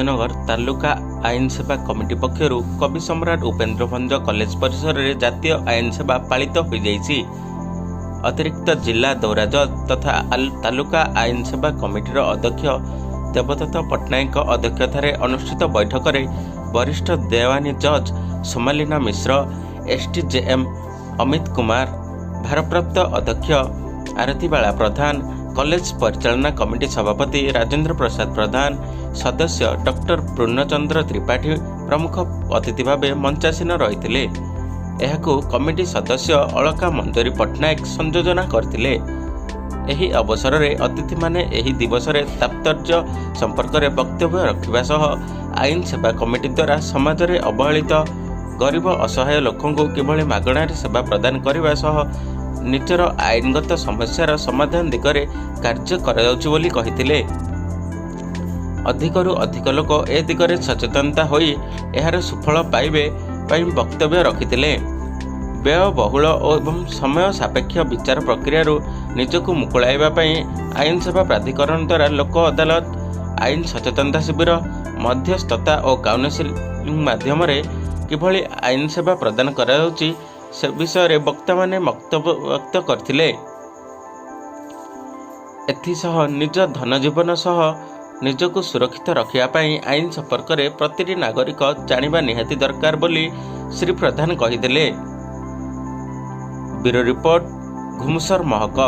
भंजनगर तालुका आईन सेवा कमिटी पक्षर कवि सम्राट उपेन्द्र भंज कॉलेज परिसर में जातीय आईन सेवा पालित हो जाइछि। अतिरिक्त जिला दौरा जज तथा तालुका आईन सेवा कमिटीर अध्यक्ष देवदत्त पट्टनायक अध्यक्षतार अनुष्ठित बैठक में वरिष्ठ देवानी जज सोमालिना मिश्र, एसटीजेएम अमित कुमार, भारप्राप्त अध्यक्ष आरतीबाला प्रधान, कॉलेज परिचालना कमिटी सभापति राजेंद्र प्रसाद प्रधान, सदस्य डॉक्टर पूर्णचंद्र त्रिपाठी प्रमुख अतिथि भाव मंचासीन रही कमिटी सदस्य अलका मंजरी पट्टनायक संयोजना करथिले। एही अवसर में अतिथि माने एही दिवस रे तात्पर्य संपर्क में वक्तव्य रखिबा सह आईन सेवा कमिटी द्वारा समाज में अवहेलित गरीब असहाय लोकों को किभली मागणार सेवा प्रदान करने सह निजर आईनगत समस्यार समाधान दिगरे कार्य कर कहिथिले। अधिकरू अधिक लोक ए दिगरे सचेतनता होई एहार सुफल पाइबे पई वक्तव्य रखिथिले। व्ययबहुल एवं समय सापेक्ष विचार प्रक्रिया निजक मुकुलाइबा पई आईन सेवा प्राधिकरण द्वारा लोक अदालत, आईन सचेतनता शिविर, मध्यस्थता और काउंसिलिंग माध्यम किभली आईन सेवा प्रदान कराउछि से विषय वक्ता माने वक्तव्य व्यक्त करथिले। एथिसह निज धन जीवन सह निजको सुरक्षित रखिया पई आईन संपर्क में प्रतिटी नागरिक जानिबा निहाती दरकार बोली श्री प्रधान कहिदेले। ब्यूरो रिपोर्ट, घुमसर महक।